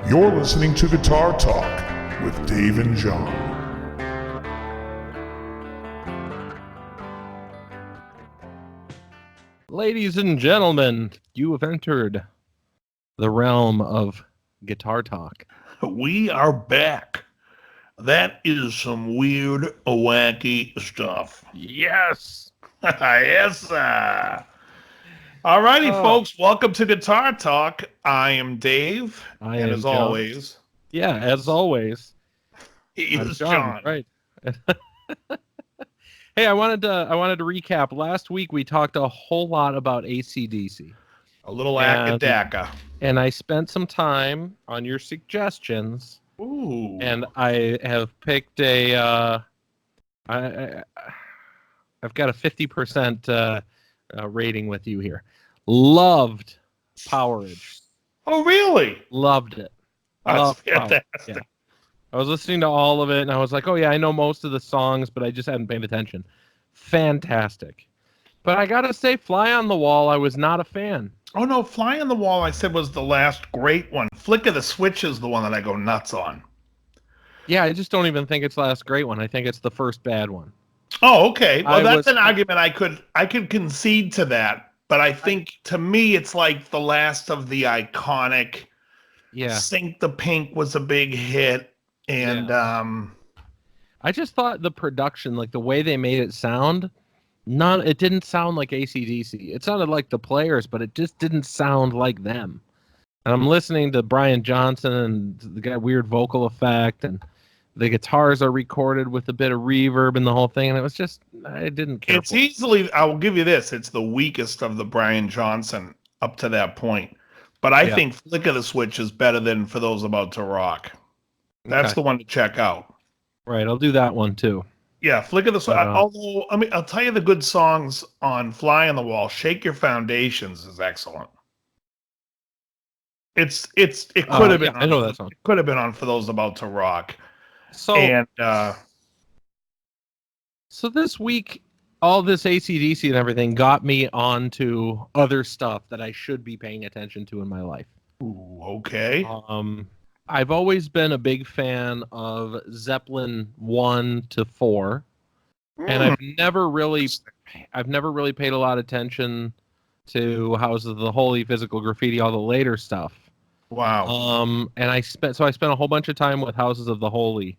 You're listening to Guitar Talk with Dave and Jon. Ladies and gentlemen, you have entered the realm of Guitar Talk. We are back. That is some weird, wacky stuff. Yes! Yes, sir. All righty, folks. Welcome to Guitar Talk. I am Dave. I and am as Jon. always, Yeah, as always. he I'm is Jon, Jon. right. Hey, I wanted to recap. Last week we talked a whole lot about ACDC. A little And- acadaka. And I spent some time on your suggestions. Ooh. And I have picked I've got a 50% rating with you here. Loved Powerage. Oh, really? Loved it. That's Loved fantastic. Powerage. Yeah. I was listening to all of it, and I was like, oh, yeah, I know most of the songs, but I just hadn't paid attention. Fantastic. But I got to say, Fly on the Wall, I was not a fan. Oh, no. Fly on the Wall, I said, was the last great one. Flick of the Switch is the one that I go nuts on. Yeah, I just don't even think it's the last great one. I think it's the first bad one. Oh, okay. Well, that's an argument argument I could concede to that, but I think to me it's like the last of the iconic. Yeah. Sink the Pink was a big hit, and I just thought the production, like the way they made it sound, it didn't sound like AC/DC. It sounded like the Players, but it just didn't sound like them. And I'm listening to Brian Johnson, and the guy weird vocal effect, and the guitars are recorded with a bit of reverb and the whole thing, and it was just, I didn't care. It's easily, I will give you this, it's the weakest of the Brian Johnson up to that point. But I think Flick of the Switch is better than For Those About to Rock. That's the one to check out. Right, I'll do that one too. Yeah, Flick of the Switch. Although, I mean, I'll tell you the good songs on Fly on the Wall. Shake Your Foundations is excellent. It could have been. I know that song. It could have been on For Those About to Rock. So this week, all this AC/DC and everything got me onto other stuff that I should be paying attention to in my life. Ooh, okay. I've always been a big fan of Zeppelin 1 to 4, and I've never really paid a lot of attention to Houses of the Holy, Physical Graffiti, all the later stuff. Wow. And I spent a whole bunch of time with Houses of the Holy,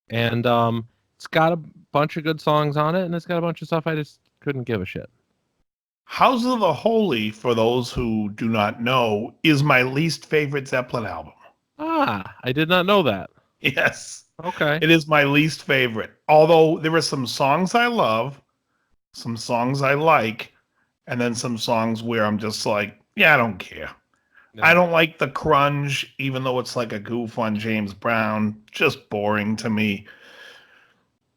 and it's got a bunch of good songs on it, and it's got a bunch of stuff I just couldn't give a shit. Houses of the Holy, for those who do not know, is my least favorite Zeppelin album. Ah, I did not know that. Yes. Okay. It is my least favorite. Although there are some songs I love, some songs I like, and then some songs where I'm just like, yeah, I don't care. No. I don't like the grunge, even though it's like a goof on James Brown. Just boring to me.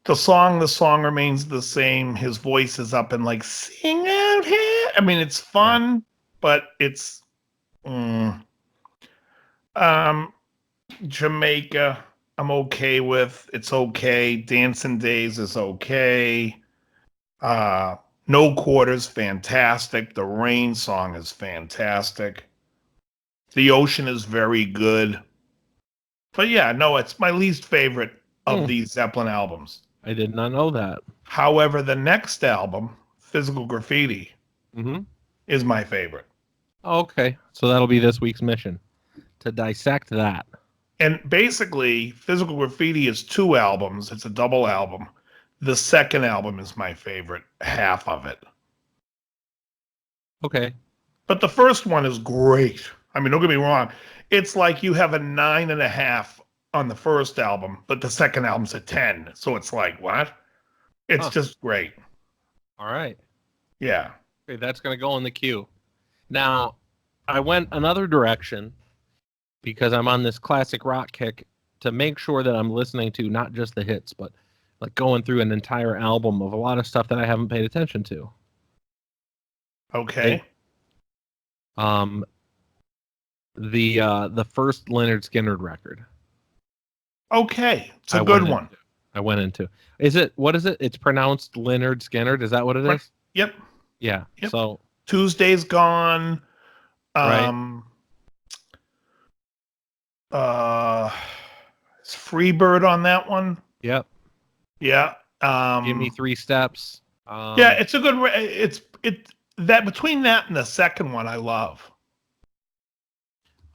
The song remains the same. His voice is up and like, sing out here. I mean, it's fun, but it's Jamaica, I'm okay with. It's okay. Dancing Days is okay. No Quarters, fantastic. The Rain song is fantastic. The Ocean is very good. But yeah, no, it's my least favorite of these Zeppelin albums. I did not know that. However, the next album, Physical Graffiti, is my favorite. Okay, so that'll be this week's mission, to dissect that. And basically, Physical Graffiti is 2 albums. It's a double album. The second album is my favorite half of it. Okay. But the first one is great. I mean, don't get me wrong. It's like you have a 9.5 on the first album, but the second album's a 10. So it's like, what? It's just great. All right. Yeah. Okay, that's going to go in the queue. Now, I went another direction because I'm on this classic rock kick to make sure that I'm listening to not just the hits, but like going through an entire album of a lot of stuff that I haven't paid attention to. Okay. The first Lynyrd Skynyrd record. Okay. It's a good one. I went into. What is it? It's pronounced Lynyrd Skynyrd. Is that what it is? Yep. Yeah. Yep. So Tuesday's Gone. Right. Is Freebird on that one? Yep. Yeah. Give me 3 steps. Yeah, it's a good. It that between that and the second one, I love.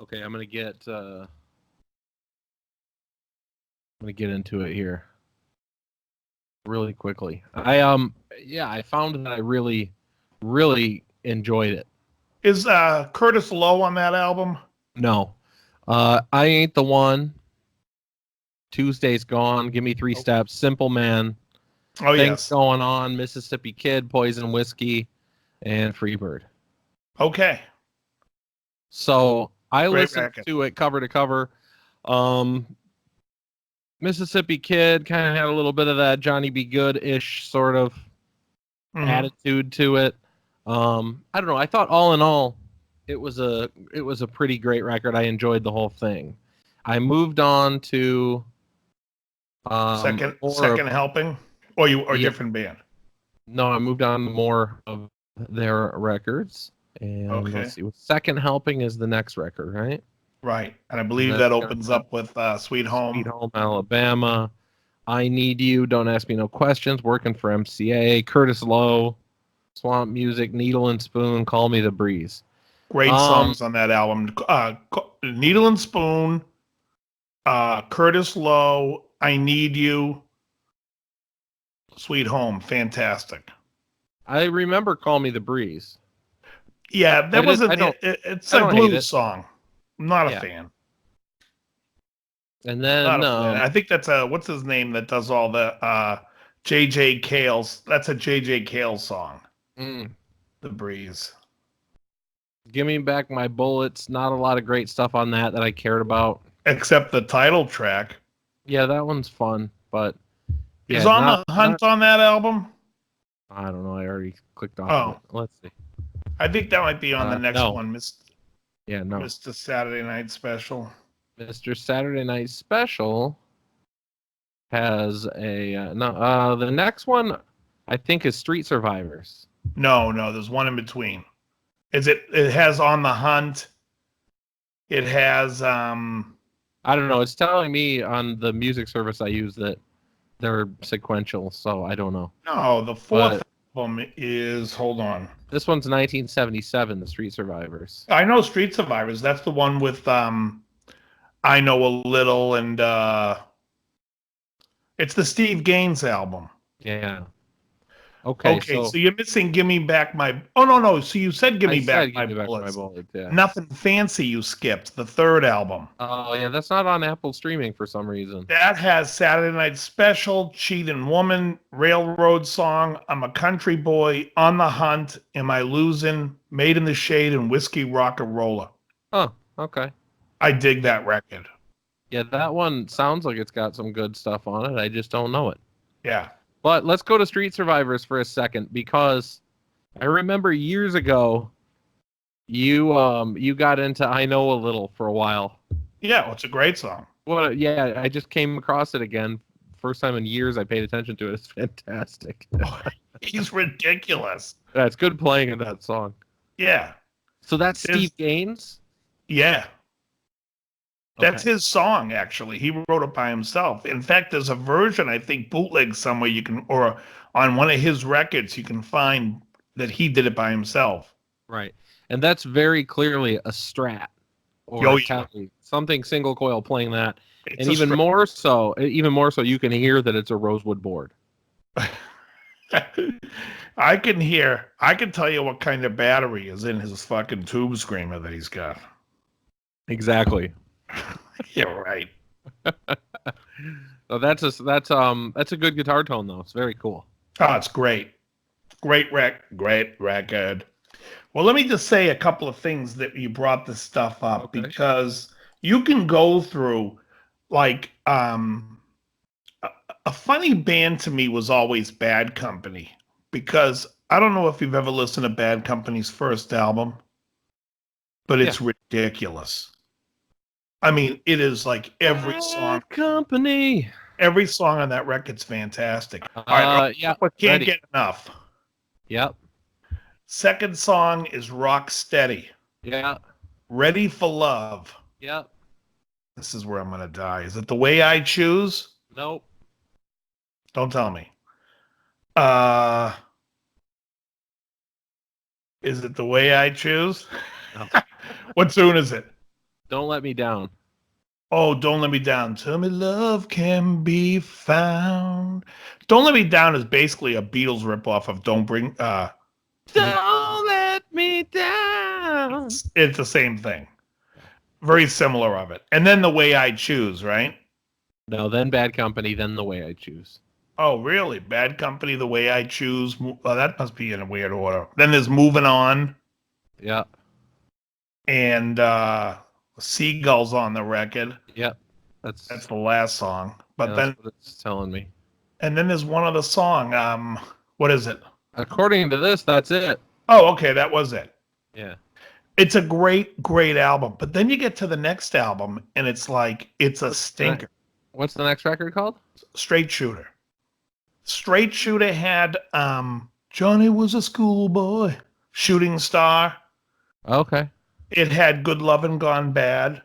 Okay, I'm gonna get into it here really quickly. I found that I really, really enjoyed it. Is Curtis Lowe on that album? No, I Ain't the One. Tuesday's Gone. Give me 3 steps. Simple Man. Oh Things yes. Going On. Mississippi Kid. Poison Whiskey, and Freebird. Okay. So I Great listened record. to it cover to cover. Mississippi Kid kind of had a little bit of that Johnny B. Good-ish sort of attitude to it. I don't know. I thought all in all, it was a pretty great record. I enjoyed the whole thing. I moved on to second helping, or different band. No, I moved on to more of their records. And let's see. Second Helping is the next record, right? Right. And I believe that opens up with Sweet Home. Sweet Home Alabama. I Need You. Don't Ask Me No Questions. Working for MCA. Curtis Lowe. Swamp Music. Needle and Spoon. Call Me the Breeze. Great songs on that album. Needle and Spoon. Curtis Lowe. I Need You. Sweet Home. Fantastic. I remember Call Me the Breeze. Yeah, that wasn't. It's a blues song. I'm not a fan. And then I think that's what's his name that does all the J.J. Cale's. That's a J.J. Cale song. The Breeze. Give Me Back My Bullets. Not a lot of great stuff on that I cared about. Except the title track. Yeah, that one's fun, but is On the Hunt on that album? I don't know. I already clicked off of it. Let's see. I think that might be on the next one, Mr. Saturday Night Special. Mr. Saturday Night Special has the next one I think is Street Survivors. No, there's one in between. It has On the Hunt. It has I don't know. It's telling me on the music service I use that they're sequential, so I don't know. No, the fourth album is, hold on. This one's 1977, the Street Survivors. I know Street Survivors. That's the one with I Know a Little, and it's the Steve Gaines album. Yeah. Okay, so you're missing Give Me Back My... Oh, no. So you said Give Me Back My Bullets. Yeah. Nothing Fancy you skipped, the third album. Oh, yeah, that's not on Apple streaming for some reason. That has Saturday Night Special, Cheatin' Woman, Railroad Song, I'm a Country Boy, On the Hunt, Am I Losing, Made in the Shade, and Whiskey Rock-a-Roller. Oh, okay. I dig that record. Yeah, that one sounds like it's got some good stuff on it. I just don't know it. Yeah. But let's go to Street Survivors for a second, because I remember years ago you got into I Know a Little for a while. Yeah, well, it's a great song. Well, yeah, I just came across it again. First time in years I paid attention to it. It's fantastic. He's ridiculous. Yeah, it's good playing in that song. Yeah. So that's Steve Gaines? Yeah. That's his song, actually. He wrote it by himself. In fact, there's a version, I think, bootleg somewhere or on one of his records, you can find that he did it by himself. Right. And that's very clearly a Strat or something single coil playing that. It's and even more so, you can hear that it's a Rosewood board. I can tell you what kind of battery is in his fucking tube screamer that he's got. Exactly. You're right. So that's a good guitar tone though. It's very cool. Oh, it's great. Great record. Well, let me just say a couple of things that you brought this stuff up, because you can go through like a funny band to me was always Bad Company, because I don't know if you've ever listened to Bad Company's first album, but it's ridiculous. I mean, it is like every song. Company. Every song on that record's fantastic. All right, but can't get enough. Yep. Second song is Rock Steady. Yeah. Ready for Love. Yep. This is where I'm gonna die. Is it The Way I Choose? Nope. Don't tell me. Is it The Way I Choose? No. What tune is it? Don't Let Me Down. Oh, Don't Let Me Down. Tell me love can be found. Don't Let Me Down is basically a Beatles ripoff of Don't Bring... Don't let me down. it's the same thing. Very similar of it. And then The Way I Choose, right? No, then Bad Company, then The Way I Choose. Oh, really? Bad Company, The Way I Choose. Oh, that must be in a weird order. Then there's Moving On. Yeah. And Seagulls on the record. Yep. That's the last song. But then that's what it's telling me. And then there's one other song. What is it? According to this, that's it. Oh, okay, that was it. Yeah. It's a great, great album. But then you get to the next album, and it's like, it's a stinker. What's the next record called? Straight Shooter. Straight Shooter had Johnny Was a Schoolboy, Shooting Star. Okay. It had Good Lovin' Gone Bad.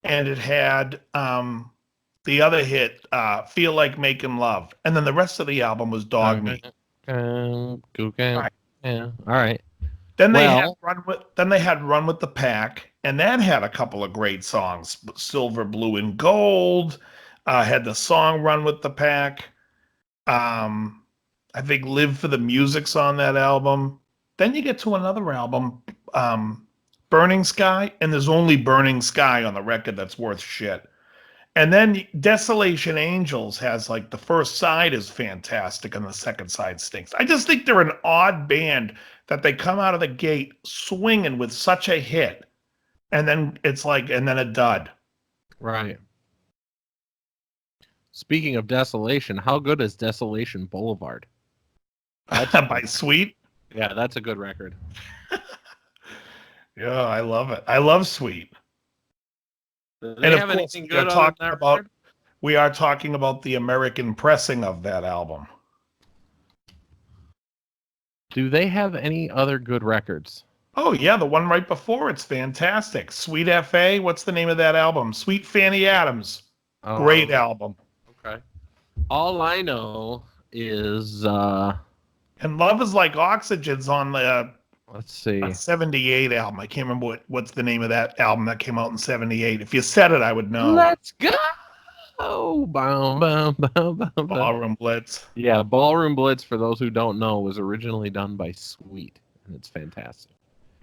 And it had the other hit, Feel Like Making Love. And then the rest of the album was Dog Meat. Right. Yeah. All right. Then they had Run with the Pack, and that had a couple of great songs. Silver, Blue, and Gold. Had the song Run with the Pack. I think Live for the Music's on that album. Then you get to another album, Burning Sky, and there's only Burning Sky on the record that's worth shit. And then Desolation Angels has, like, the first side is fantastic and the second side stinks. I just think they're an odd band that they come out of the gate swinging with such a hit, and then it's like, and then a dud. Right. Speaking of Desolation, how good is Desolation Boulevard? By Sweet? Yeah, that's a good record. Yeah, I love it. I love Sweet. Do they have anything good on that record? We are talking about the American pressing of that album. Do they have any other good records? Oh, yeah, the one right before it's fantastic. Sweet F.A., what's the name of that album? Sweet Fanny Adams. Great album. Okay. All I know is... And Love Is Like Oxygen's on the... Let's see. 78 album. I can't remember what's the name of that album that came out in 78. If you said it, I would know. Let's go! Boom, boom, boom, boom, Ballroom Blitz. Yeah, Ballroom Blitz, for those who don't know, was originally done by Sweet, and it's fantastic.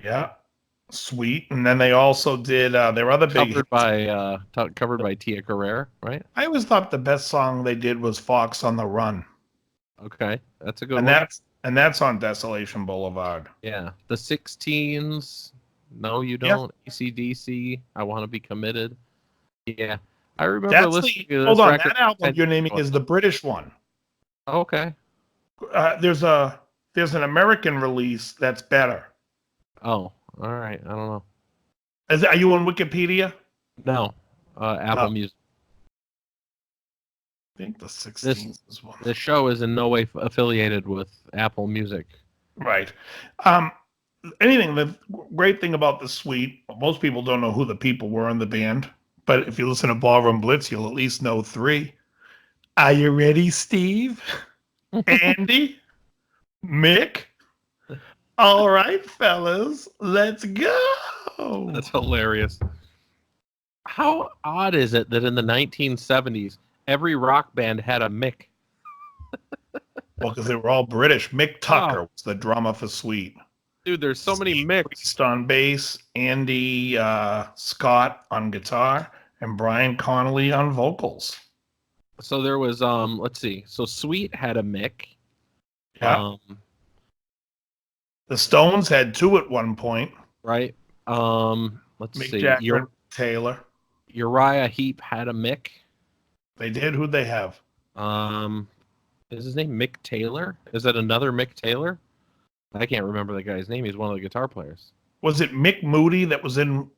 Yeah, Sweet. And then they also did their other big... Covered by Tia Carrere, right? I always thought the best song they did was Fox on the Run. Okay, that's a good one. And that's on Desolation Boulevard. Yeah. The 16s. No, you don't. Yeah. ACDC. I Want to Be Committed. Yeah. I remember listening to this hold on, record. that album you're naming is the British one. Okay. There's an American release that's better. Oh, all right. I don't know. Are you on Wikipedia? No. Apple Music. I think the 16th is one. This show is in no way affiliated with Apple Music. Right. The great thing about the Sweet, most people don't know who the people were in the band, but if you listen to Ballroom Blitz, you'll at least know three. Are you ready, Steve? Andy? Mick? All right, fellas, let's go. That's hilarious. How odd is it that in the 1970s, every rock band had a Mick? Well, because they were all British. Mick Tucker was the drummer for Sweet. Dude, there's so many Micks. On bass, Andy Scott on guitar, and Brian Connolly on vocals. So there was, let's see. So Sweet had a Mick. Yeah. The Stones had two at one point. Right. Let's Mick see. Jagger, Taylor. Uriah Heep had a Mick. They did. Who'd they have? Is his name Mick Taylor? Is that another Mick Taylor? I can't remember the guy's name. He's one of the guitar players. Was it Mick Moody that was in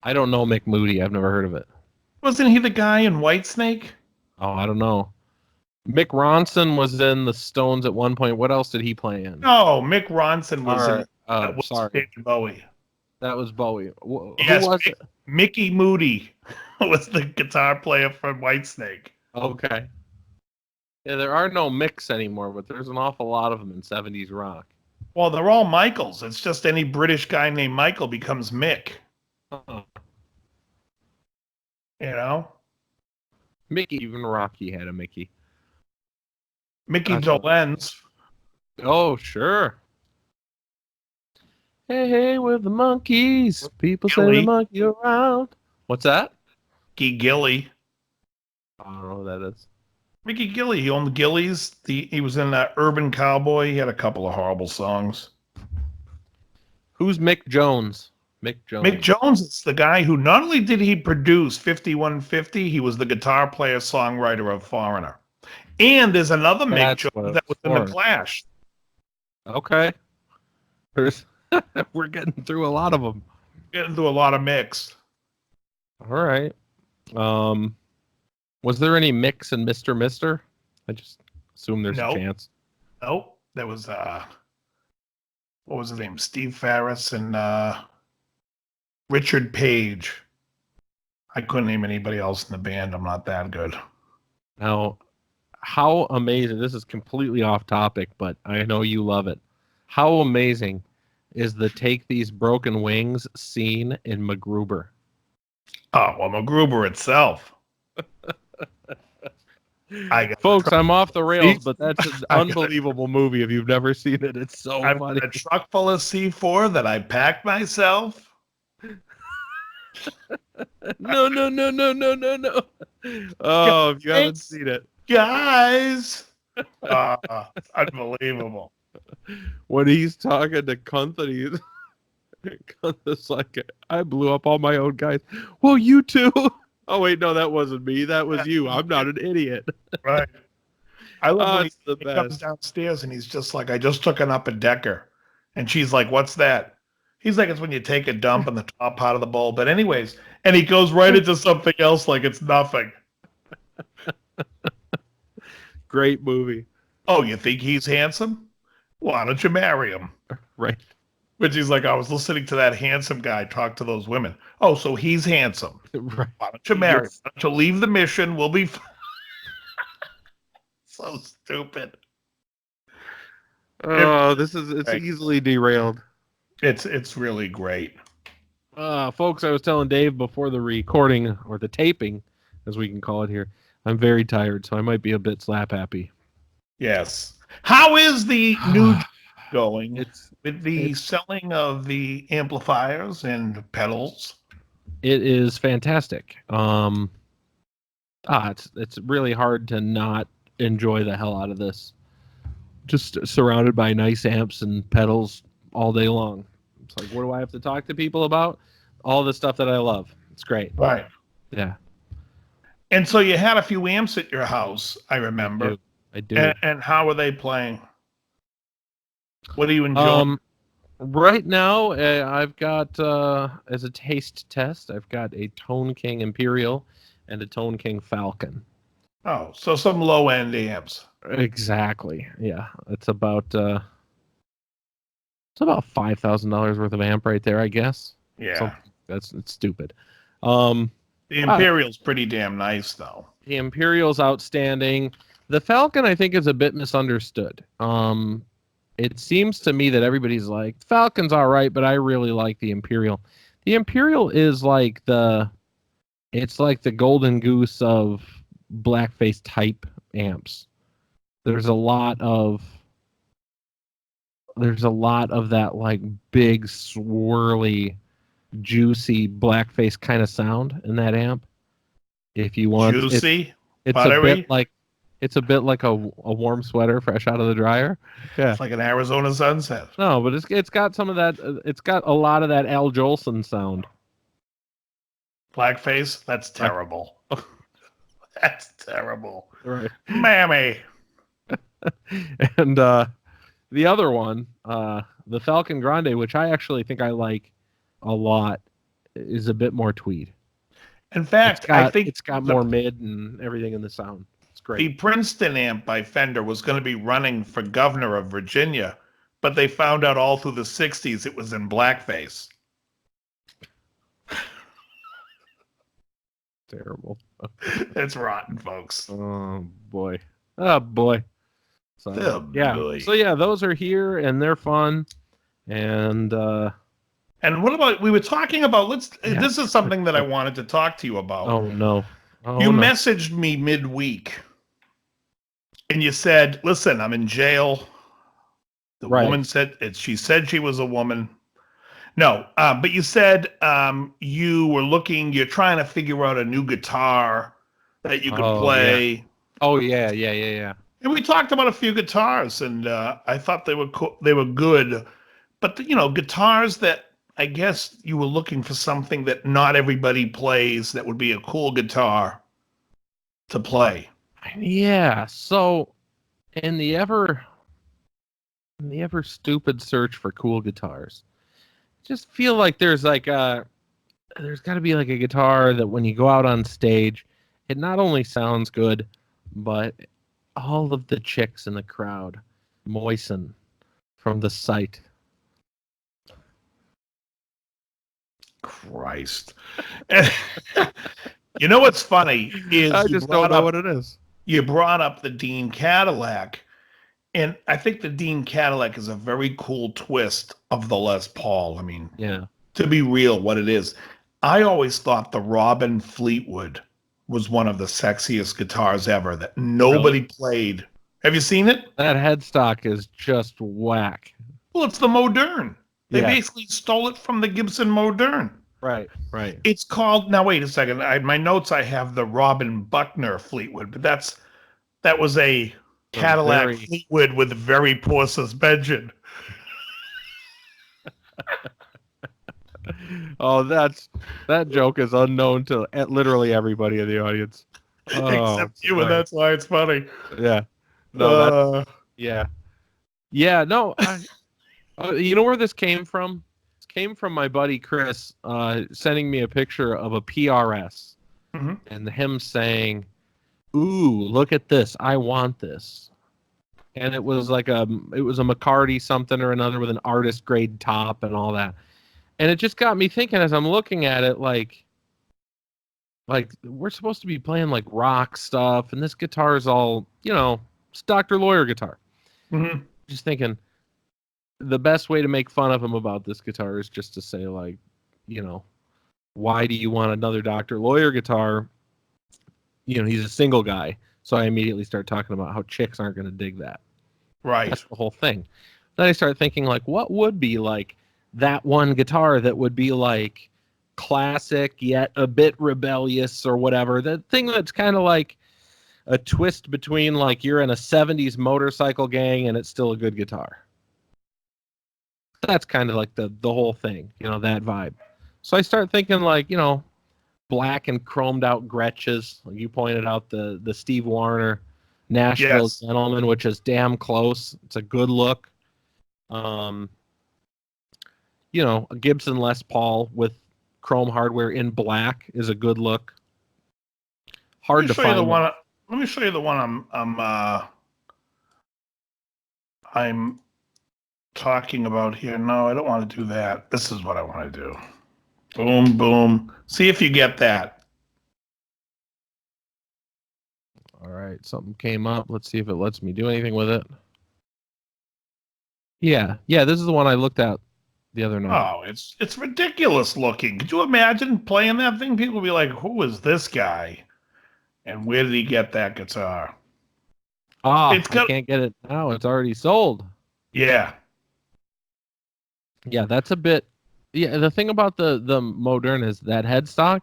I don't know Mick Moody. I've never heard of it. Wasn't he the guy in Whitesnake? Oh, I don't know. Mick Ronson was in the Stones at one point. What else did he play in? No, Mick Ronson was in sorry. David Bowie. That was Bowie. Yes, Who was it? Mickey Moody was the guitar player for Whitesnake. Okay. Yeah, there are no Micks anymore, but there's an awful lot of them in 70s rock. Well, they're all Michaels. It's just any British guy named Michael becomes Mick. Oh. You know? Mickey, even Rocky had a Mickey. Mickey That's Dolenz. Oh, sure. Hey, hey, we're the monkeys. People say Gilly. the monkey around. What's that? Mickey Gilly. I don't know who that is. Mickey Gilly. He owned the Gillies. He was in Urban Cowboy. He had a couple of horrible songs. Who's Mick Jones? Mick Jones. Mick Jones is the guy who not only did he produce 5150, he was the guitar player songwriter of Foreigner. And there's another Mick That's Jones what that was in for. the Clash. Okay. We're getting through a lot of them. Getting through a lot of Micks. All right. Was there any Mix and Mr. Mister? I just assume there's Nope. a chance. Nope. There was what was his name? Steve Farris and Richard Page. I couldn't name anybody else in the band. I'm not that good. Now, how amazing, this is completely off topic, but I know you love it. How amazing is the Take These Broken Wings scene in MacGruber? Oh, well, MacGruber itself. Folks, I'm off the rails, but that's an I got- unbelievable movie if you've never seen it. It's so I've funny. got a truck full of C4 that I packed myself. No. Oh, if you haven't Thanks. seen it. Guys. It's unbelievable. When he's talking to Gunther, Gunther's like, I blew up all my own guys. Well, you too. Oh, wait, no, that wasn't me. That was you. I'm not an idiot. Right. I love when It's the he comes best. downstairs and he's just like, I just took an upper decker. And she's like, what's that? He's like, it's when you take a dump in the top part of the bowl. But anyways, and he goes right into something else like it's nothing. Great movie. Oh, you think he's handsome? Why don't you marry him? Right. Which he's like, I was listening to that handsome guy talk to those women. Oh, so he's handsome. Right. Why don't you marry him? Yes. Why don't you leave the mission? We'll be fine. So stupid. Oh, it's Right. easily derailed. It's really great. Folks, I was telling Dave before the recording, or the taping, as we can call it here, I'm very tired, so I might be a bit slap happy. Yes. How is the new going It's with the selling of the amplifiers and pedals? It is fantastic. It's really hard to not enjoy the hell out of this. Just surrounded by nice amps and pedals all day long. It's like, what do I have to talk to people about? All the stuff that I love. It's great. Right. Yeah. And so you had a few amps at your house, I remember. I do. And how are they playing? What do you enjoy? Right now, I've got, as a taste test, I've got a Tone King Imperial and a Tone King Falcon. Oh, so some low-end amps. Exactly. Yeah. It's about $5,000 worth of amp right there, I guess. Yeah. It's stupid. The Imperial's pretty damn nice, though. The Imperial's outstanding. The Falcon, I think, is a bit misunderstood. It seems to me that everybody's like, Falcon's all right, but I really like the Imperial. The Imperial is like it's like the golden goose of blackface type amps. There's a lot of that like big swirly, juicy blackface kind of sound in that amp. If you want Juicy, it's buttery. it's a bit like a warm sweater fresh out of the dryer. Yeah. It's like an Arizona sunset. No, but it's got some of that. It's got a lot of that Al Jolson sound. Blackface? That's terrible. That's terrible. Right. Mammy. And the other one, the Falcon Grande, which I actually think I like a lot, is a bit more tweed. In fact, I think it's got more mid and everything in the sound. It's great. the Princeton amp by Fender was going to be running for governor of Virginia, but they found out all through the 60s it was in blackface. Terrible. It's rotten, folks. Oh boy. Oh boy. So Oh, yeah. boy. So yeah, those are here and they're fun. And And what about, we were talking about, Yeah. this is something that I wanted to talk to you about. oh no. Oh You no. messaged me midweek and you said, listen, I'm in jail. The Right. woman said, she said she was a woman. No, but you said you're trying to figure out a new guitar that you could Oh, play. Oh yeah. And we talked about a few guitars, and I thought they were they were good. But guitars that I guess you were looking for something that not everybody plays that would be a cool guitar to play. Yeah. So in the ever stupid search for cool guitars, just feel like there's got to be like a guitar that when you go out on stage, it not only sounds good, but all of the chicks in the crowd moisten from the sight. Christ. You know what's funny is I just don't know what it is. You brought up the Dean Cadillac, and I think the Dean Cadillac is a very cool twist of the Les Paul. I mean, Yeah. to be real, what it is. I always thought the Robin Fleetwood was one of the sexiest guitars ever that nobody played. Have you seen it? That headstock is just whack. Well, it's the Modern. They Yeah. basically stole it from the Gibson Modern. Right. It's called, now wait a second. My notes, I have the Robin Buckner Fleetwood, but that was a Cadillac Fleetwood with very poor suspension. Oh, that joke is unknown to literally everybody in the audience. Except you, and that's why it's funny. Yeah. No, yeah. No, you know where this came from? This came from my buddy Chris sending me a picture of a PRS and him saying, "Ooh, look at this. I want this." And it was like a McCarty something or another with an artist grade top and all that. And it just got me thinking as I'm looking at it, like we're supposed to be playing like rock stuff, and this guitar is all, it's Dr. Lawyer guitar. Mm-hmm. Just thinking, the best way to make fun of him about this guitar is just to say, like, why do you want another Dr. Lawyer guitar? He's a single guy. So I immediately start talking about how chicks aren't going to dig that. Right. That's the whole thing. Then I start thinking, like, what would be like that one guitar that would be like classic yet a bit rebellious or whatever? The thing that's kind of like a twist between like you're in a 70s motorcycle gang and it's still a good guitar. That's kind of like the whole thing, that vibe. So I start thinking like, black and chromed out Gretches. Like you pointed out the Steve Wariner Nashville Gentleman, which is damn close. It's a good look. A Gibson Les Paul with chrome hardware in black is a good look. Hard to find. Let me show you the one I'm talking about here. No, I don't want to do that. This is what I want to do. Boom, boom. See if you get that. All right, something came up. Let's see if it lets me do anything with it. Yeah, this is the one I looked at the other night. Oh, it's ridiculous looking. Could you imagine playing that thing? People would be like, who is this guy? And where did he get that guitar? I can't get it now. It's already sold. Yeah. Yeah, that's a bit... Yeah, the thing about the Modern is that headstock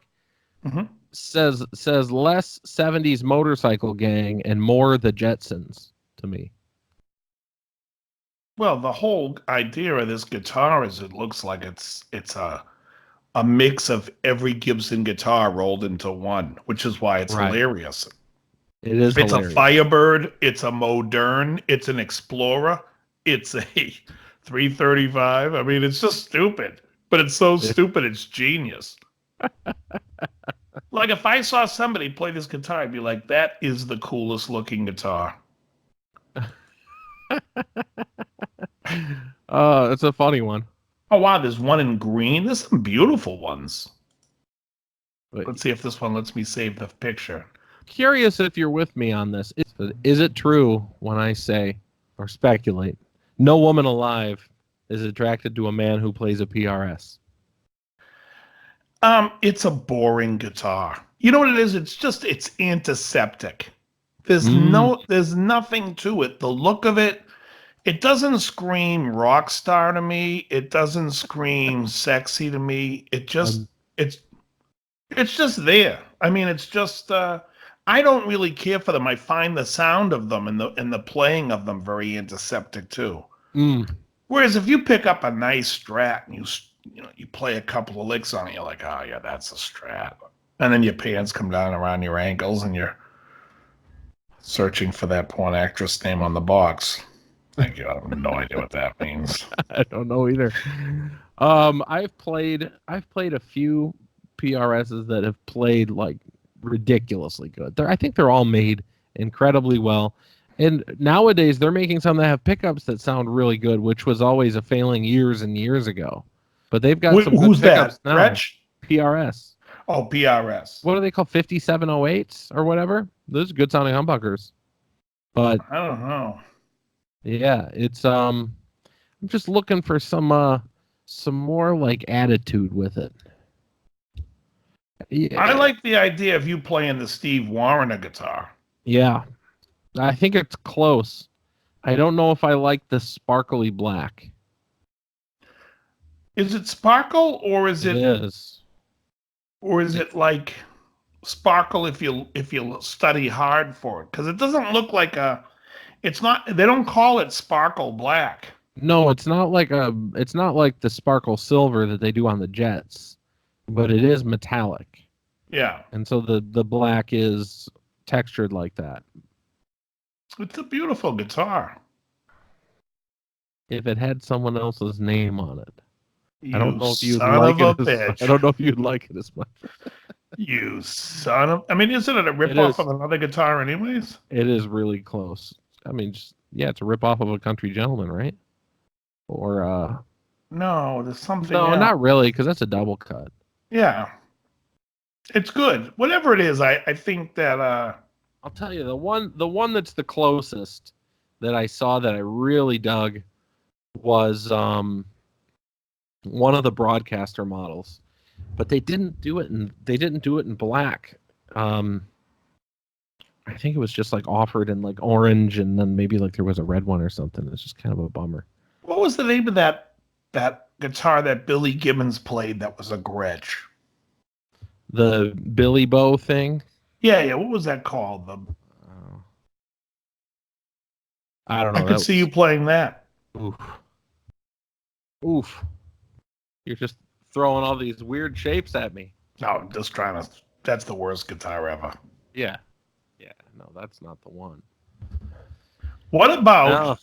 says less 70s motorcycle gang and more the Jetsons to me. Well, the whole idea of this guitar is it looks like it's a mix of every Gibson guitar rolled into one, which is why it's hilarious. It is hilarious. It's a Firebird, it's a Modern, it's an Explorer, it's a 335. I mean, it's just stupid. But it's so stupid, it's genius. Like, if I saw somebody play this guitar, I'd be like, that is the coolest looking guitar. It's a funny one. Oh, wow, there's one in green. There's some beautiful ones. Wait, Let's see if this one lets me save the picture. curious if you're with me on this. Is it true when I say or speculate no woman alive is attracted to a man who plays a PRS? It's a boring guitar. You know what it is? It's antiseptic. There's nothing to it. The look of it, it doesn't scream rock star to me. It doesn't scream sexy to me. It's just there. I mean, it's just I don't really care for them. I find the sound of them and the playing of them very antiseptic too. Whereas if you pick up a nice Strat and you play a couple of licks on it, you're like, oh yeah, that's a Strat. And then your pants come down around your ankles and you're searching for that porn actress name on the box. Thank you. I have no idea what that means. I don't know either. I've played a few PRSs that have played like ridiculously good. I think they're all made incredibly well. And nowadays they're making some that have pickups that sound really good, which was always a failing years and years ago. But they've got some good pickups now. Gretsch? PRS. Oh, PRS. What do they call 5708s or whatever? Those are good sounding humbuckers. But I don't know. yeah, it's I'm just looking for some more like attitude with it. Yeah. I like the idea of you playing the Steve Wariner guitar. Yeah. I think it's close. I don't know if I like the sparkly black. Is it sparkle or is It is. or is it like sparkle if you study hard for it? Because it doesn't look like it's not. They don't call it sparkle black. No, it's not like the sparkle silver that they do on the Jets, but it is metallic. Yeah. And so the black is textured like that. It's a beautiful guitar. If it had someone else's name on it. I don't know if you'd son like of a it. bitch. I don't know if you'd like it as much. You son of... I mean, isn't it a ripoff of another guitar anyways? It is really close. I mean, it's a ripoff of a Country Gentleman, right? Or No, there's something no, else. not really, because that's a double cut. Yeah. It's good. Whatever it is, I think that I'll tell you the one that's the closest that I saw that I really dug was one of the broadcaster models, but they didn't do it in black. I think it was just like offered in like orange, and then maybe like there was a red one or something. It's just kind of a bummer. what was the name of that guitar that Billy Gibbons played that was a Gretsch? The Billy Bow thing. Yeah. What was that called? I don't know. I could see you playing that. Oof. You're just throwing all these weird shapes at me. No, I'm just trying to. That's the worst guitar ever. Yeah. No, that's not the one. What about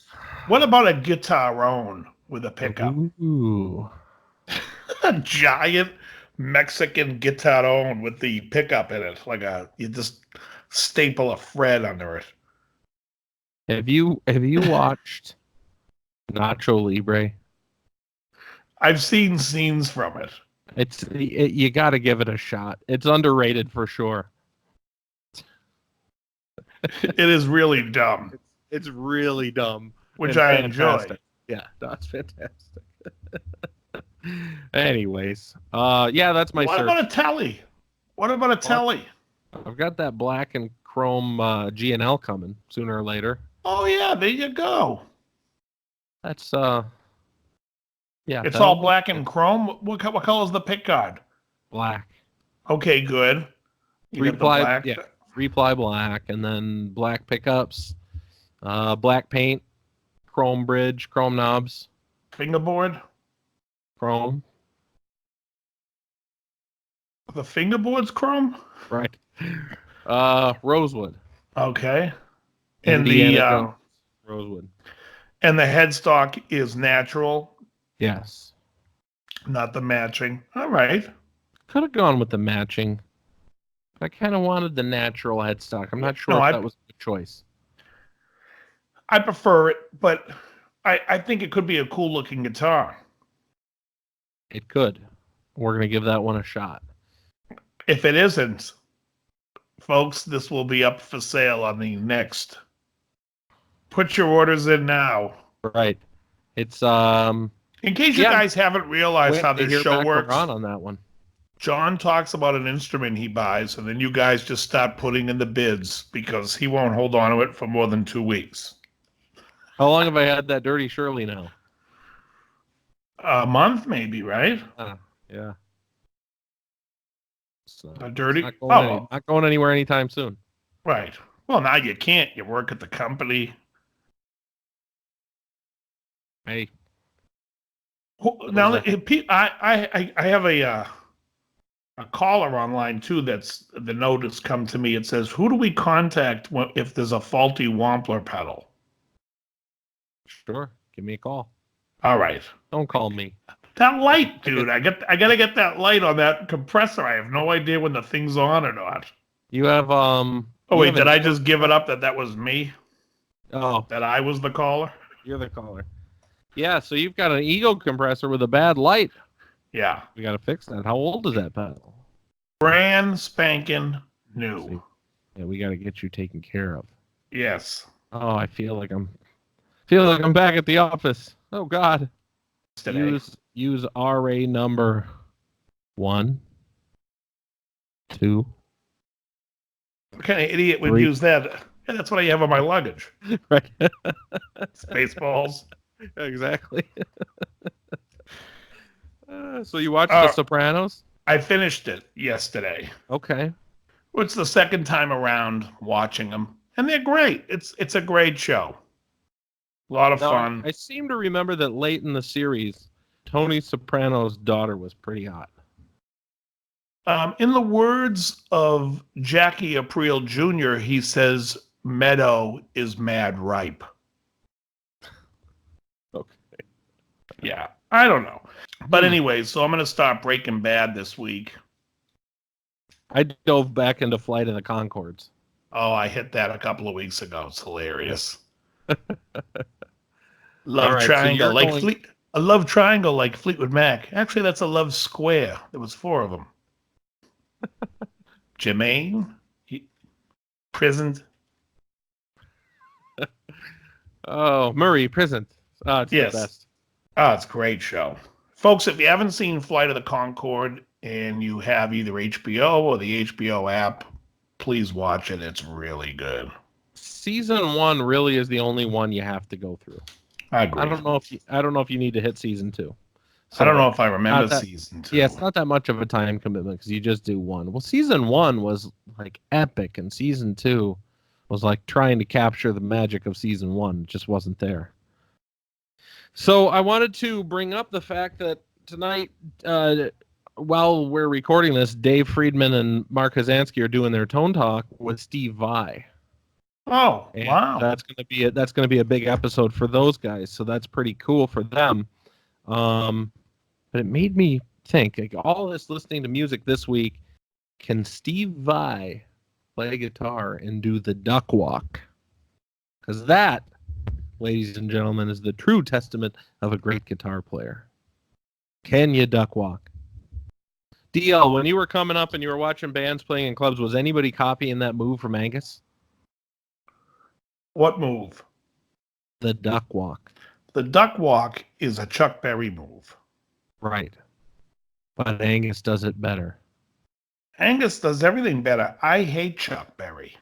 a guitarone with a pickup? Ooh. A giant Mexican guitarone with the pickup in it, you just staple a Fred under it. Have you watched Nacho Libre? I've seen scenes from it. You got to give it a shot. It's underrated for sure. It is really dumb. It's really dumb, which I enjoy. Yeah, that's fantastic. Anyways, that's my What search. about a Telly? What about a Telly? I've got that black and chrome G&L coming sooner or later. Oh yeah, there you go. That's It's all black and chrome. What color is the pick guard? Black. Okay, good. You got the black. Yeah, 3-ply black, and then black pickups, black paint, chrome bridge, chrome knobs, Fingerboard. chrome. The fingerboard's chrome. Right. Rosewood. Okay. And Indiana rosewood. And the headstock is natural, Yes. not the matching. All right. Could have gone with the matching. I kind of wanted the natural headstock. I'm not sure No, if that was a good choice. I prefer it, but I think it could be a cool looking guitar. It could. We're going to give that one a shot. If it isn't, folks, this will be up for sale on the next. Put your orders in now. Right. It's In case you guys haven't realized how this show works, on that one. Jon talks about an instrument he buys, and then you guys just start putting in the bids because he won't hold on to it for more than 2 weeks. How long have I had that Dirty Shirley now? A month, maybe, right? Yeah. A dirty. Not going anywhere anytime soon. Right. Well, now you can't. You work at the company. Hey. Now, I have a caller online too. That's the note has come to me. It says, "Who do we contact if there's a faulty Wampler pedal?" Sure, give me a call. All right. Don't call me. That light, dude. I gotta get that light on that compressor. I have no idea when the thing's on or not. You have Oh wait, did I just give it up that was me? Oh, that I was the caller. You're the caller. Yeah, so you've got an ego compressor with a bad light. Yeah. We got to fix that. How old is that pedal? Brand spanking new. Yeah, we got to get you taken care of. Yes. Oh, I feel like I'm back at the office. Oh God. Today. Use RA number 1, 2. What kind of idiot would 3. use that? Yeah, that's what I have on my luggage. Right. Spaceballs. Exactly. So you watched The Sopranos? I finished it yesterday. Okay. Well, it's the second time around watching them, and they're great. It's a great show. A lot of fun. I seem to remember that late in the series, Tony Soprano's daughter was pretty hot. In the words of Jackie Aprile Jr., he says, "Meadow is mad ripe." Okay. Yeah, I don't know. But anyway, so I'm going to start Breaking Bad this week. I dove back into Flight of the Conchords. Oh, I hit that a couple of weeks ago. It's hilarious. Love triangle, so a love triangle like Fleetwood Mac. Actually, that's a love square. There was 4 of them. Jermaine, prisoned. Oh, Murray, Prison. Oh, it's yes. the best. Oh, it's a great show. Folks, if you haven't seen Flight of the Conchord and you have either HBO or the HBO app, please watch it. It's really good. Season 1 really is the only one you have to go through. I agree. I don't know if you need to hit season 2. So, I don't know if I remember season 2. Yeah, it's not that much of a time commitment because you just do 1. Well, season 1 was like epic, and season 2 was like trying to capture the magic of season 1. It just wasn't there. So I wanted to bring up the fact that tonight, while we're recording this, Dave Friedman and Mark Kazansky are doing their Tone Talk with Steve Vai. Oh, and wow! That's gonna be a big episode for those guys. So that's pretty cool for them. But it made me think, like, all this listening to music this week, can Steve Vai play guitar and do the duck walk? Because that, ladies and gentlemen, is the true testament of a great guitar player. Can you duck walk? DL, when you were coming up and you were watching bands playing in clubs, was anybody copying that move from Angus? What move? The duck walk. The duck walk is a Chuck Berry move. Right. But Angus does it better. Angus does everything better. I hate Chuck Berry.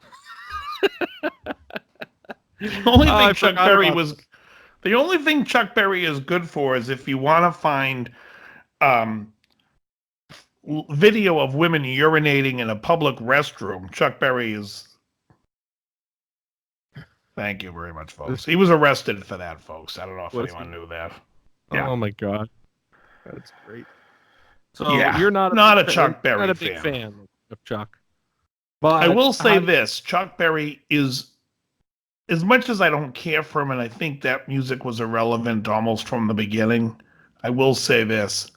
The only thing Chuck Berry is good for is if you want to find video of women urinating in a public restroom. Chuck Berry is. Thank you very much, folks. He was arrested for that, folks. I don't know if anyone knew that. Yeah. Oh my God, that's great. So yeah, you're not a Chuck Berry not a big fan of Chuck. But I will say this: Chuck Berry is, as much as I don't care for him, and I think that music was irrelevant almost from the beginning. I will say this: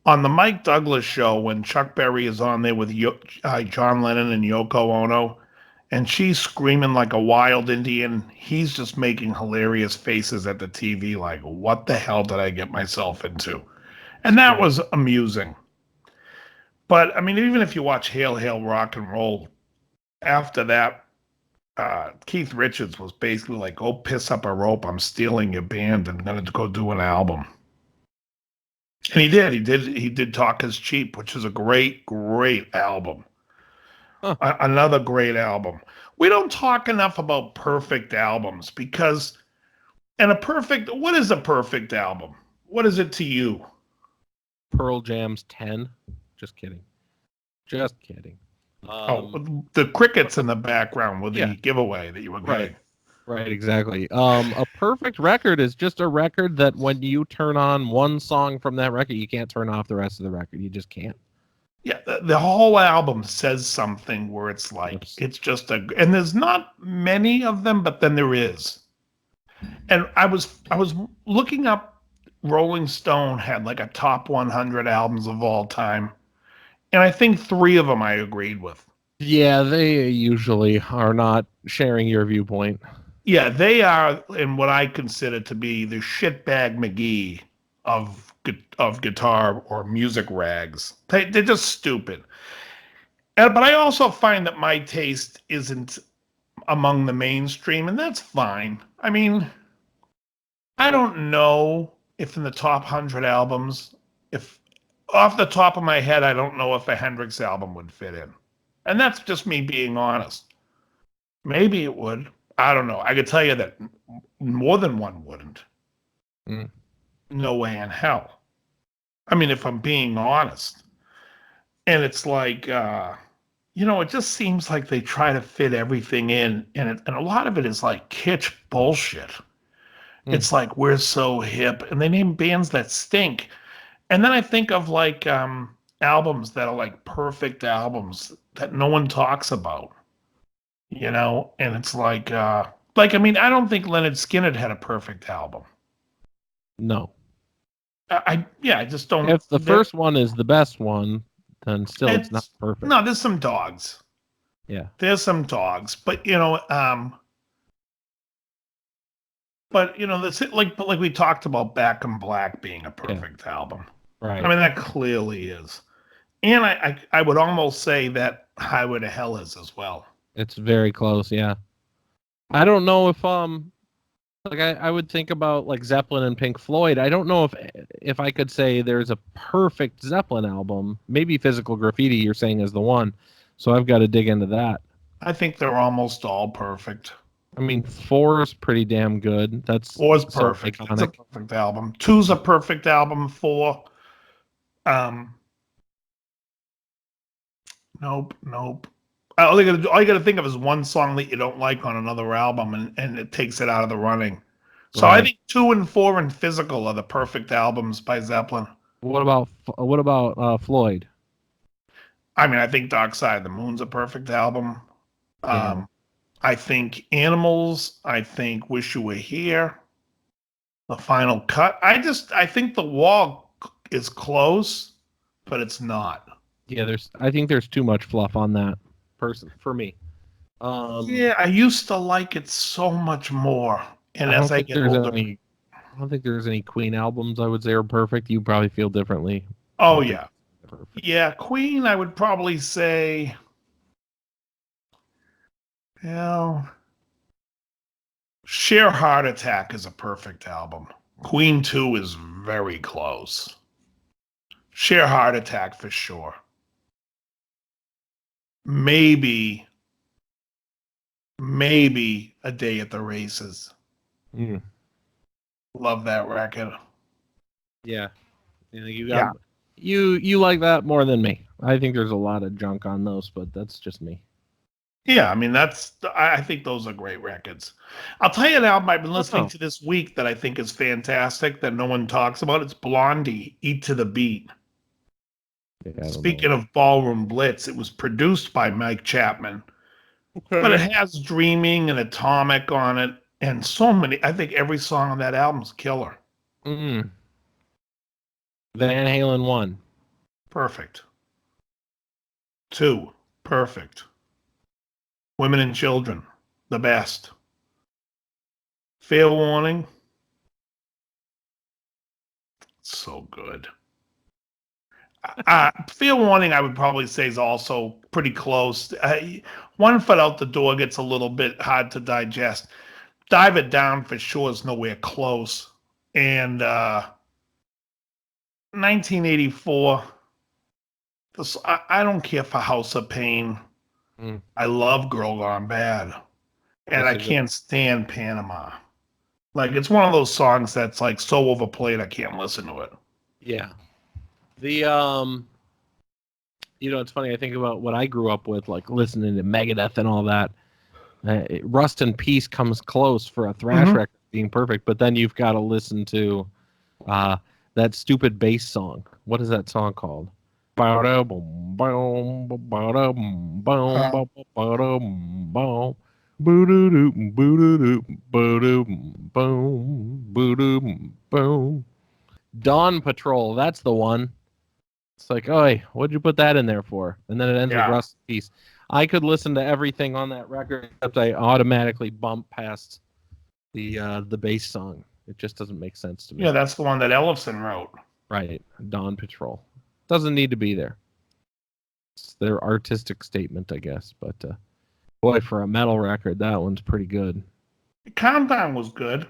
on the Mike Douglas show, when Chuck Berry is on there with John Lennon and Yoko Ono, and she's screaming like a wild Indian, he's just making hilarious faces at the TV like, what the hell did I get myself into? And that was amusing. But I mean, even if you watch Hail Hail Rock and Roll, after that, Keith Richards was basically like, "Go piss up a rope. I'm stealing your band and gonna go do an album." And he did. He did Talk Is Cheap, which is a great, great album. Huh. Another great album. We don't talk enough about perfect albums because, what is a perfect album? What is it to you? Pearl Jam's 10. Just kidding. Just kidding. The crickets in the background with the Yeah. giveaway that you were getting. Right, exactly. A perfect record is just a record that when you turn on one song from that record, you can't turn off the rest of the record. You just can't. Yeah, the whole album says something where it's like, it's just and there's not many of them, but then there is. And I was looking up, Rolling Stone had like a top 100 albums of all time. And I think 3 of them I agreed with. Yeah, they usually are not sharing your viewpoint. Yeah, they are in what I consider to be the shitbag McGee of guitar or music rags. They're just stupid. But I also find that my taste isn't among the mainstream, and that's fine. I mean, I don't know if in the top 100 albums, if off the top of my head, I don't know if a Hendrix album would fit in. And that's just me being honest. Maybe it would. I don't know. I could tell you that more than one wouldn't. Mm. No way in hell. I mean, if I'm being honest. And it's like, it just seems like they try to fit everything in. And a lot of it is like kitsch bullshit. Mm. It's like, we're so hip. And they name bands that stink. And then I think of like albums that are like perfect albums that no one talks about. And it's like, I don't think Leonard Skinner had a perfect album. No. I just don't. If the first one is the best one, then still it's not perfect. No, there's some dogs. Yeah. There's some dogs, but that's it. Like we talked about Back in Black being a perfect album. Right. I mean, that clearly is. And I would almost say that Highway to Hell is as well. It's very close, yeah. I don't know if I would think about like Zeppelin and Pink Floyd. I don't know if I could say there's a perfect Zeppelin album. Maybe Physical Graffiti you're saying is the one. So I've got to dig into that. I think they're almost all perfect. I mean, 4 is pretty damn good. 4's perfect. It's a perfect album. 2's a perfect album. 4. Nope. All you got to think of is one song that you don't like on another album, and it takes it out of the running. So right. I think 2 and 4 and Physical are the perfect albums by Zeppelin. What about Floyd? I mean, I think Dark Side of the Moon's a perfect album. Yeah. I think Animals. I think Wish You Were Here. The Final Cut. I think The Wall is close, but it's not. Yeah, I think there's too much fluff on that person for me. Yeah, I used to like it so much more. And as I get older, I don't think there's any Queen albums I would say are perfect. You probably feel differently. Oh yeah. Yeah, Queen, I would probably say, Sheer Heart Attack is a perfect album. Queen 2 is very close. Sheer Heart Attack for sure. Maybe A Day at the Races. Mm. Love that record. Yeah. You like that more than me. I think there's a lot of junk on those, but that's just me. Yeah, I mean, I think those are great records. I'll tell you an album I've been listening to this week that I think is fantastic that no one talks about. It's Blondie, Eat to the Beat. Yeah, speaking of Ballroom Blitz, it was produced by Mike Chapman. Okay. But it has Dreaming and Atomic on it, and so many. I think every song on that album is killer. Mm. Van Halen 1. Perfect. 2. Perfect. Women and Children. The best. Fair Warning. So good. Fair Warning, I would probably say, is also pretty close. One Foot Out the Door gets a little bit hard to digest. Dive It Down for sure is nowhere close. And 1984, I don't care for House of Pain. I love Girl Gone Bad. And I can't stand Panama. Like, it's one of those songs that's like so overplayed I can't listen to it. Yeah. The it's funny, I think about what I grew up with, like listening to Megadeth and all that. Rust in Peace comes close for a thrash record being perfect, but then you've got to listen to that stupid bass song. What is that song called? Dawn Patrol, that's the one. It's like, oh, what'd you put that in there for? And then it ends with Rust in Peace. I could listen to everything on that record, except I automatically bump past the bass song. It just doesn't make sense to me. Yeah, that's the one that Ellefson wrote. Right, Dawn Patrol. Doesn't need to be there. It's their artistic statement, I guess. But boy, for a metal record, that one's pretty good. Countdown was good.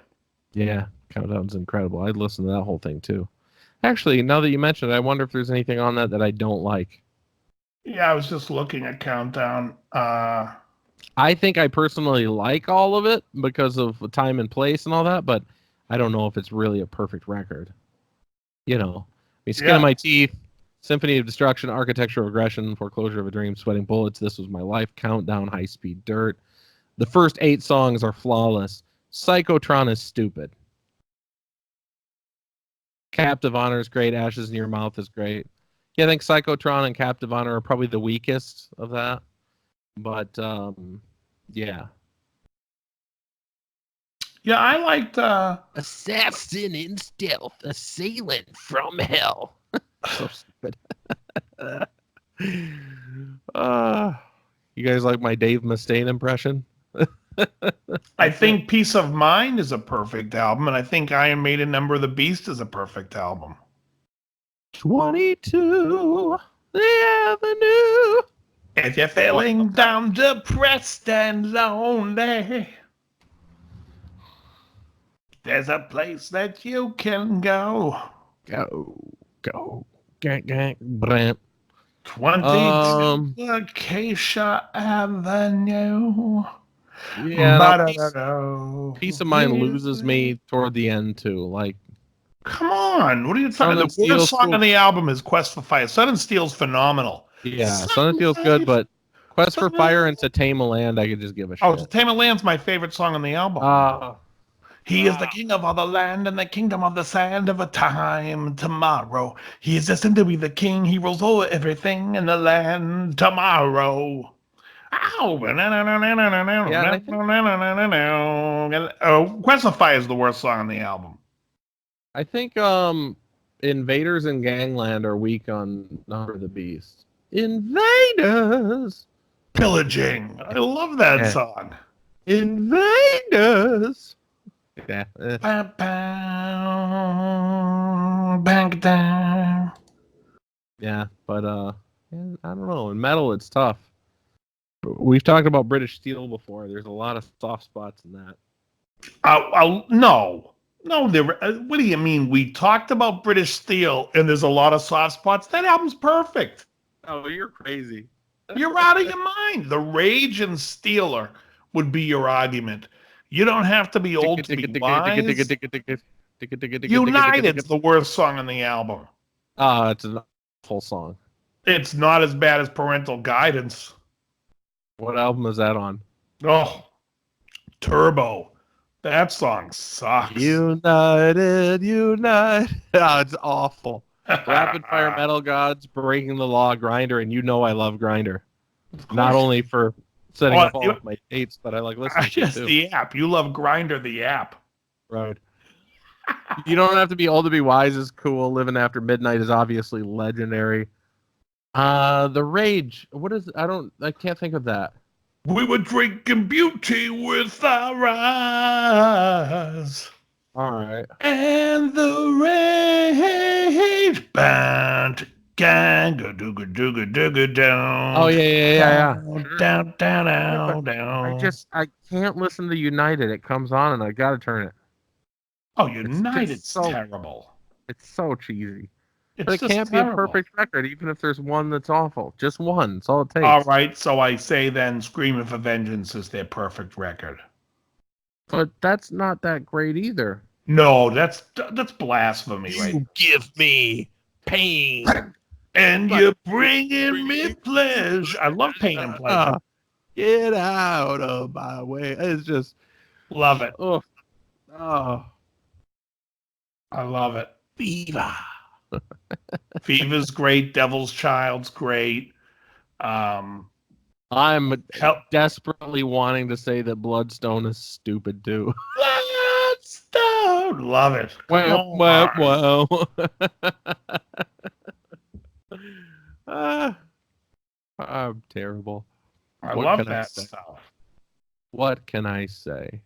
Yeah, Countdown's incredible. I'd listen to that whole thing too. Actually, now that you mentioned it, I wonder if there's anything on that I don't like. Yeah, I was just looking at Countdown. I think I personally like all of it because of the time and place and all that, but I don't know if it's really a perfect record. Skin of My Teeth, Symphony of Destruction, Architecture of Aggression, Foreclosure of a Dream, Sweating Bullets, This Was My Life, Countdown, High Speed Dirt. The first 8 songs are flawless. Psychotron is stupid. Captive Honor is great. Ashes in Your Mouth is great. Yeah, I think Psychotron and Captive Honor are probably the weakest of that. But, yeah. Yeah, I liked... Assassin in Stealth, Assailant from Hell. So stupid. You guys like my Dave Mustaine impression? I think Peace of Mind is a perfect album, and I think Iron Maiden Number of the Beast is a perfect album. 22, the Avenue. If you're feeling down, depressed, and lonely, there's a place that you can go. Go. Gang, bram. 22 Acacia Avenue. Yeah, Peace of Mind loses me toward the end too. Like, come on, what are you talking about? The worst song on the album is Quest for Fire. Sun and Steel's phenomenal. Yeah, Sun and Steel's good, but Quest for Fire and To Tame a Land, I could just give a shit. Oh, To Tame a Land's my favorite song on the album. He is the king of all the land and the kingdom of the sand of a time tomorrow. He is destined to be the king. He rules over everything in the land tomorrow. Ow! Quest of Fire is the worst song on the album. I think Invaders and Gangland are weak on Number of the Beast. Invaders! Pillaging. I love that song. Invaders! Yeah. Back down. Yeah, but I don't know. In metal, it's tough. We've talked about British Steel before. There's a lot of soft spots in that. No. What do you mean? We talked about British Steel, and there's a lot of soft spots. That album's perfect. Oh, you're crazy. You're out of your mind. The Rage and Steeler would be your argument. You don't have to be old to be wise. United's the worst song on the album. It's a full song. It's not as bad as Parental Guidance. What album is that on? Oh, Turbo. That song sucks. United. Oh, it's awful. Rapid Fire Metal Gods, Breaking the Law, Grinder, and you know I love Grinder. Not only for setting up all of my dates, but I like listening to it too. The app. You love Grinder, the app. Right. You don't have to be old to be wise is cool. Living After Midnight is obviously legendary. The Rage. What is? I can't think of that. We were drinking beauty with our eyes. All right. And the rage band Gang, go do go do go do go down. Oh yeah. Down, down, Yeah, but down, down. I can't listen to United. It comes on and I gotta turn it. Oh, It's United's just terrible. it's so cheesy. It's But it just can't terrible. be a perfect record, even if there's one that's awful. Just one. That's all it takes. All right, so I say then Screaming for Vengeance is their perfect record. But that's not that great either. No, that's blasphemy, right? You give me pain. And But- you're bringing me pleasure. I love pain and pleasure. Get out of my way. It's just Love it. oh. I love it. Viva. Fever's great. Devil's Child's great. I'm Hell- desperately wanting to say that Bloodstone is stupid too. Bloodstone. Love it. Wow, Come on. I'm terrible. I What love can I that say? stuff. What can I say?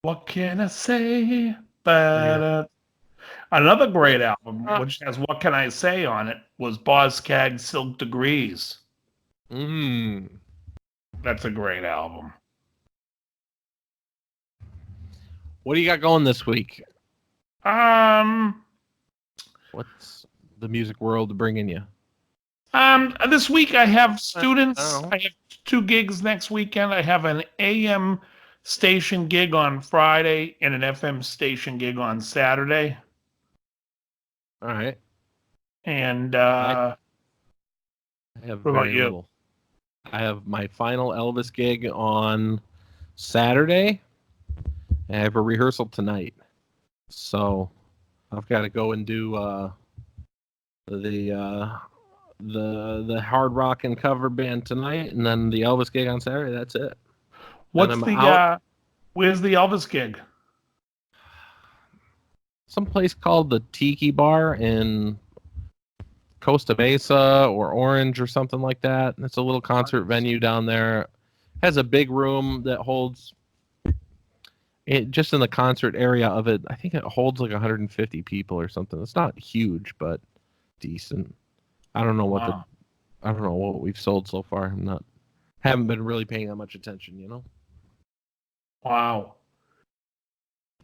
What can I say? Another great album, which has What Can I Say on it, was Boz Scaggs' Silk Degrees. That's a great album. What do you got going this week? What's the music world bringing you? This week I have students. Oh. I have 2 gigs next weekend. I have an AM station gig on Friday and an FM station gig on Saturday. All right. And I have what about very you? little. I have my final Elvis gig on Saturday. I have a rehearsal tonight. So I've got to go and do the hard rock and cover band tonight, and then the Elvis gig on Saturday. That's it. what's I'm the out. where's the Elvis gig? Some place called the Tiki Bar in Costa Mesa or Orange or something like that. It's a little concert venue down there. Has a big room that holds it just in the concert area of it. I think it holds like 150 people or something. It's not huge, but decent. I don't know what Wow. I don't know what we've sold so far. Haven't been really paying that much attention, you know. Wow.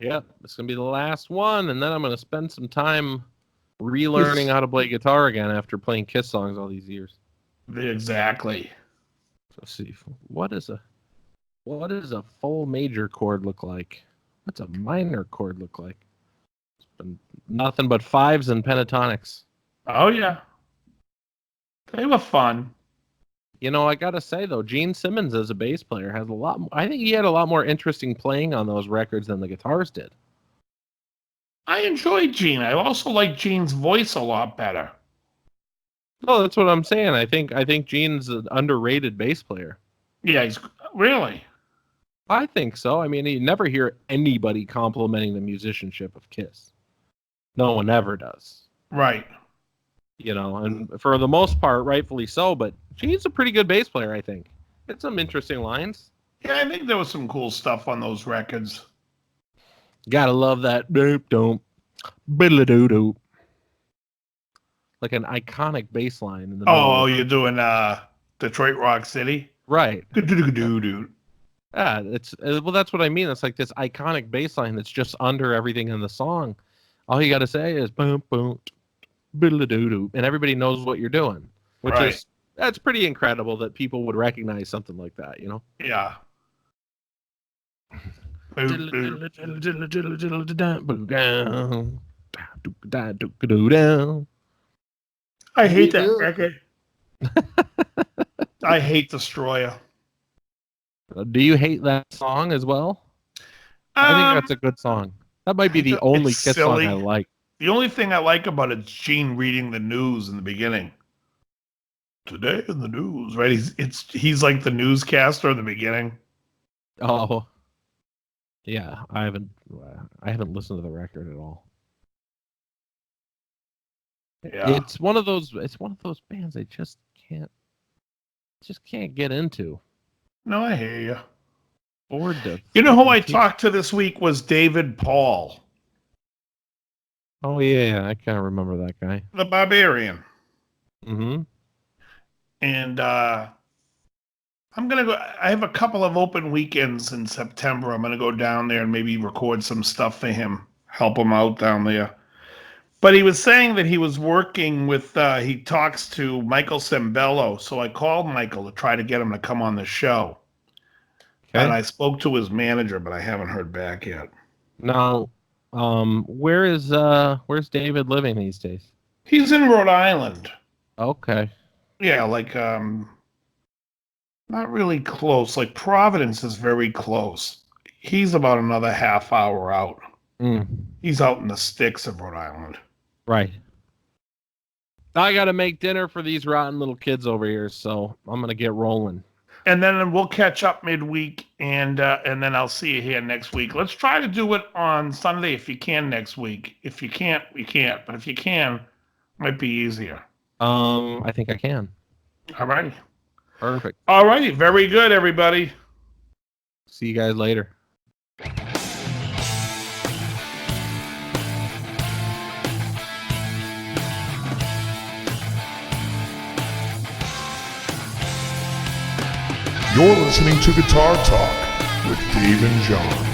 Yeah, it's gonna be the last one, and then I'm gonna spend some time relearning how to play guitar again after playing Kiss songs all these years. Exactly. Let's see, what does a full major chord look like? What's a minor chord look like? It's been nothing but fives and pentatonics. Oh yeah. They were fun. You know, I gotta say though, Gene Simmons as a bass player has a lot. I think he had a lot more interesting playing on those records than the guitars did. I enjoyed Gene. I also like Gene's voice a lot better. No, that's what I'm saying. I think Gene's an underrated bass player. Yeah, he's really. I think so. I mean, you never hear anybody complimenting the musicianship of Kiss. No one ever does. Right. You know, and for the most part, rightfully so, but Gene's a pretty good bass player, I think. It's some interesting lines. Yeah, I think there was some cool stuff on those records. Gotta love that doop doop biddle doo doo. Like an iconic bass line in the middle. Oh, you're doing Detroit Rock City? Right. Dude. Yeah, well, that's what I mean. It's like this iconic bass line that's just under everything in the song. All you gotta say is boom boom biddle doo doo, and everybody knows what you're doing. Which Right. is that's pretty incredible that people would recognize something like that, you know? Yeah. I hate that record. I hate Destroyer. Do you hate that song as well? I think that's a good song. That might be the only it's Kiss song silly. I like. The only thing I like about it is Gene reading the news in the beginning. Today in the news, right? He's like the newscaster in the beginning. Oh, yeah. I haven't listened to the record at all. Yeah. It's one of those bands I just can't get into. No, I hear you. Bored to. You know who I talked to this week was David Paul, Oh yeah, I can't remember that guy. the Barbarian. Mm-hmm. And I'm gonna go. I have a couple of open weekends in September. I'm gonna go down there and maybe record some stuff for him, help him out down there. But he was saying that he was working with. He talks to Michael Sembello, so I called Michael to try to get him to come on the show. Okay. And I spoke to his manager, but I haven't heard back yet. Now, where's David living these days? He's in Rhode Island. Okay. Yeah, like not really close. Like Providence is very close. He's about another half hour out. Mm, He's out in the sticks of Rhode Island. right. I got to make dinner for these rotten little kids over here, so I'm gonna get rolling. And then we'll catch up midweek, and then I'll see you here next week. Let's try to do it on Sunday if you can next week. If you can't, we can't. But if you can, it might be easier. I think I can. All righty. Perfect. All righty. Very good, everybody. See you guys later. You're listening to Guitar Talk with Dave and Jon.